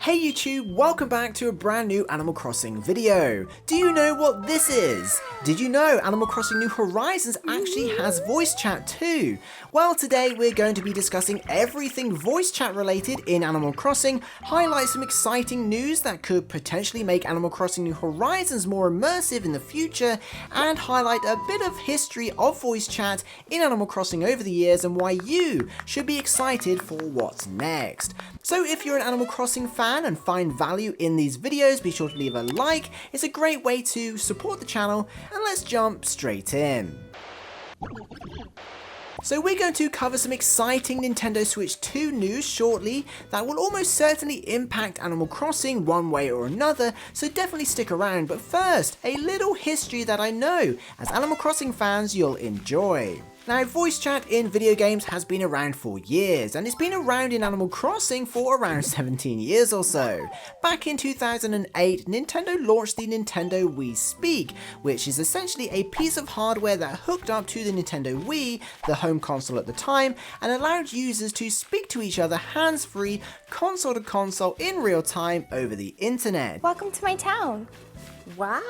Hey YouTube, welcome back to a brand new Animal Crossing video. Do you know what this is? Did you know Animal Crossing New Horizons actually has voice chat too? Well, today we're going to be discussing everything voice chat related in Animal Crossing, highlight some exciting news that could potentially make Animal Crossing New Horizons more immersive in the future, and highlight a bit of history of voice chat in Animal Crossing over the years and why you should be excited for what's next. So if you're an Animal Crossing fan and find value in these videos, be sure to leave a like. It's a great way to support the channel, and let's jump straight in. So we're going to cover some exciting Nintendo Switch 2 news shortly that will almost certainly impact Animal Crossing one way or another, so definitely stick around. But first, a little history that I know as Animal Crossing fans you'll enjoy. Now, voice chat in video games has been around for years, and it's been around in Animal Crossing for around 17 years or so. Back in 2008, Nintendo launched the Nintendo Wii Speak, which is essentially a piece of hardware that hooked up to the Nintendo Wii, the home console at the time, and allowed users to speak to each other hands-free, console to console in real time over the internet. Welcome to my town. Wow,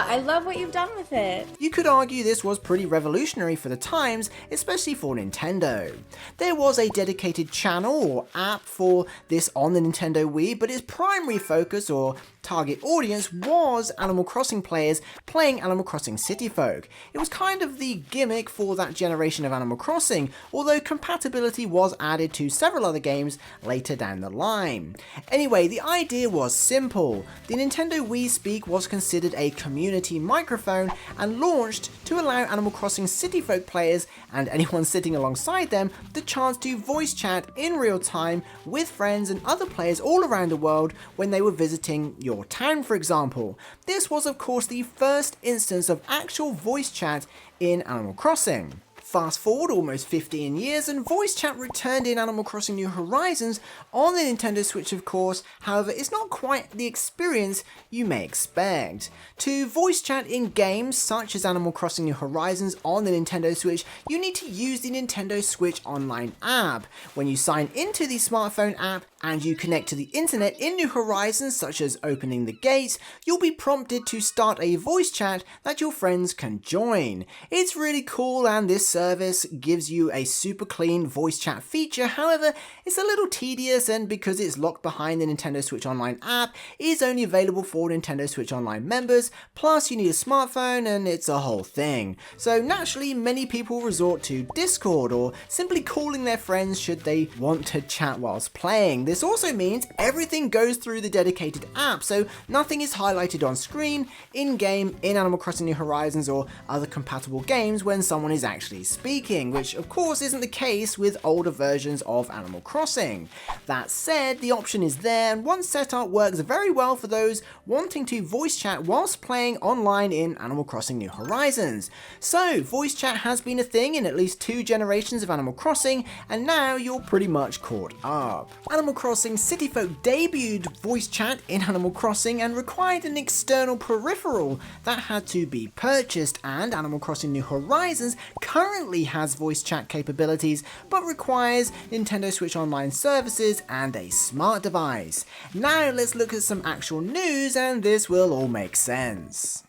I love what you've done with it. You could argue this was pretty revolutionary for the times, especially for Nintendo. There was a dedicated channel or app for this on the Nintendo Wii, but its primary focus or target audience was Animal Crossing players playing Animal Crossing City Folk. It was kind of the gimmick for that generation of Animal Crossing, although compatibility was added to several other games later down the line. Anyway, the idea was simple. The Nintendo Wii Speak was considered a community microphone and launched to allow Animal Crossing City Folk players and anyone sitting alongside them the chance to voice chat in real time with friends and other players all around the world when they were visiting your town, for example. This was of course the first instance of actual voice chat in Animal Crossing. Fast forward almost 15 years and voice chat returned in Animal Crossing New Horizons on the Nintendo Switch of course, however it's not quite the experience you may expect. To voice chat in games such as Animal Crossing New Horizons on the Nintendo Switch, you need to use the Nintendo Switch Online app. When you sign into the smartphone app and you connect to the internet in New Horizons, such as opening the gates, you'll be prompted to start a voice chat that your friends can join. It's really cool, and this service gives you a super clean voice chat feature. However, it's a little tedious, and because it's locked behind the Nintendo Switch Online app, it is only available for Nintendo Switch Online members, plus you need a smartphone and it's a whole thing. So naturally, many people resort to Discord or simply calling their friends should they want to chat whilst playing. This also means everything goes through the dedicated app, so nothing is highlighted on screen, in-game, in Animal Crossing New Horizons or other compatible games when someone is actually speaking, which of course isn't the case with older versions of Animal Crossing. That said, the option is there, and one setup works very well for those wanting to voice chat whilst playing online in Animal Crossing New Horizons. So, voice chat has been a thing in at least 2 generations of Animal Crossing, and now you're pretty much caught up. Animal Crossing City Folk debuted voice chat in Animal Crossing and required an external peripheral that had to be purchased, and Animal Crossing New Horizons currently has voice chat capabilities but requires Nintendo Switch Online services and a smart device. Now let's look at some actual news, and this will all make sense.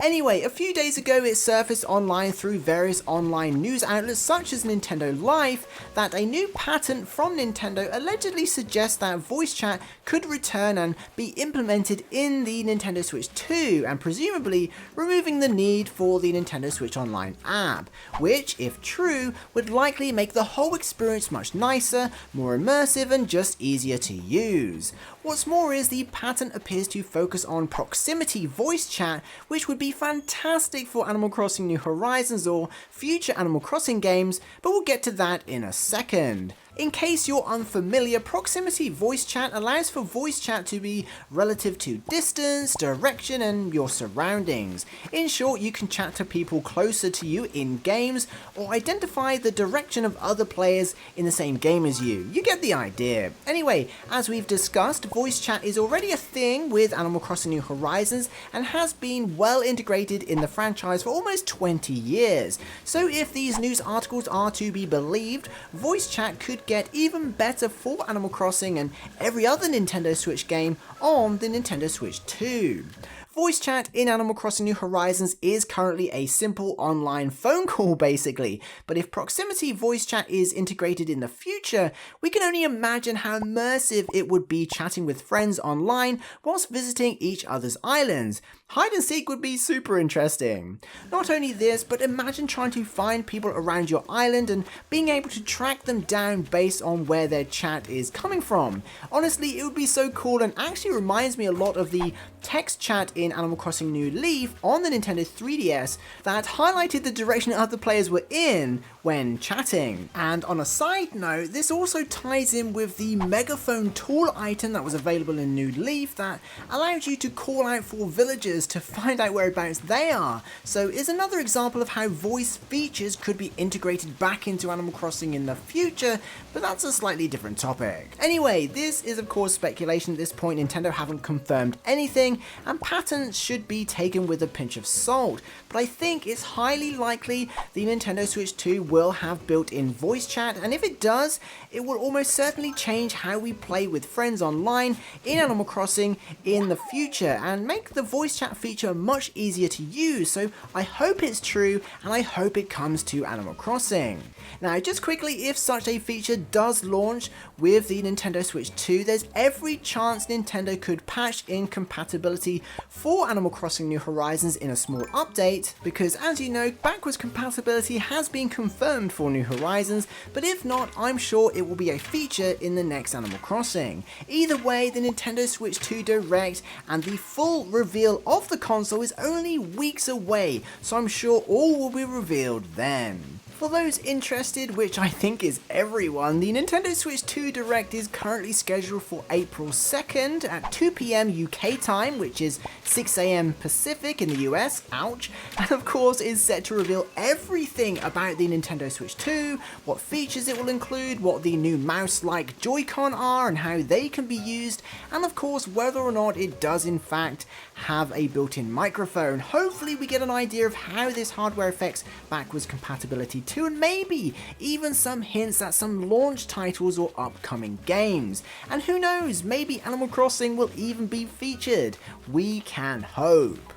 Anyway, a few days ago it surfaced online through various online news outlets such as Nintendo Life that a new patent from Nintendo allegedly suggests that voice chat could return and be implemented in the Nintendo Switch 2, and presumably removing the need for the Nintendo Switch Online app, which, if true, would likely make the whole experience much nicer, more immersive, and just easier to use. What's more is the patent appears to focus on proximity voice chat, which would be fantastic for Animal Crossing New Horizons or future Animal Crossing games, but we'll get to that in a second. In case you're unfamiliar, proximity voice chat allows for voice chat to be relative to distance, direction, and your surroundings. In short, you can chat to people closer to you in games or identify the direction of other players in the same game as you. You get the idea. Anyway, as we've discussed, voice chat is already a thing with Animal Crossing New Horizons and has been well integrated in the franchise for almost 20 years. So if these news articles are to be believed, voice chat could could get even better for Animal Crossing and every other Nintendo Switch game on the Nintendo Switch 2. Voice chat in Animal Crossing New Horizons is currently a simple online phone call basically, but if proximity voice chat is integrated in the future, we can only imagine how immersive it would be chatting with friends online whilst visiting each other's islands. Hide and seek would be super interesting. Not only this, but imagine trying to find people around your island and being able to track them down based on where their chat is coming from. Honestly, it would be so cool and actually reminds me a lot of the text chat in Animal Crossing New Leaf on the Nintendo 3DS that highlighted the direction other players were in when chatting. And on a side note, this also ties in with the megaphone tool item that was available in New Leaf that allowed you to call out for villagers to find out whereabouts they are. So is another example of how voice features could be integrated back into Animal Crossing in the future, but that's a slightly different topic. Anyway, this is of course speculation at this point. Nintendo haven't confirmed anything, and patents should be taken with a pinch of salt, but I think it's highly likely the Nintendo Switch 2 will have built-in voice chat, and if it does, it will almost certainly change how we play with friends online in Animal Crossing in the future and make the voice chat feature much easier to use. So I hope it's true, and I hope it comes to Animal Crossing. Now just quickly, if such a feature does launch with the Nintendo Switch 2, there's every chance Nintendo could patch in compatibility for Animal Crossing New Horizons in a small update, because as you know, backwards compatibility has been confirmed for New Horizons, but if not, I'm sure it will be a feature in the next Animal Crossing. Either way, the Nintendo Switch 2 Direct and the full reveal of the console is only weeks away, so I'm sure all will be revealed then. For those interested, which I think is everyone, the Nintendo Switch 2 Direct is currently scheduled for April 2nd at 2 PM UK time, which is 6 AM Pacific in the US, ouch, and of course is set to reveal everything about the Nintendo Switch 2, what features it will include, what the new mouse-like Joy-Con are and how they can be used, and of course whether or not it does in fact have a built-in microphone. Hopefully we get an idea of how this hardware affects backwards compatibility too, and maybe even some hints at some launch titles or upcoming games. And who knows, maybe Animal Crossing will even be featured. We can hope.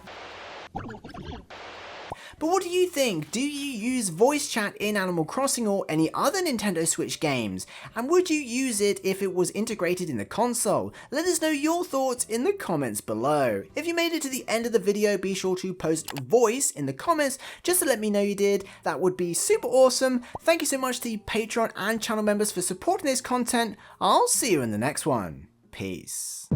But what do you think? Do you use voice chat in Animal Crossing or any other Nintendo Switch games? And would you use it if it was integrated in the console? Let us know your thoughts in the comments below. If you made it to the end of the video, be sure to post voice in the comments just to let me know you did. That would be super awesome. Thank you so much to the Patreon and channel members for supporting this content. I'll see you in the next one. Peace.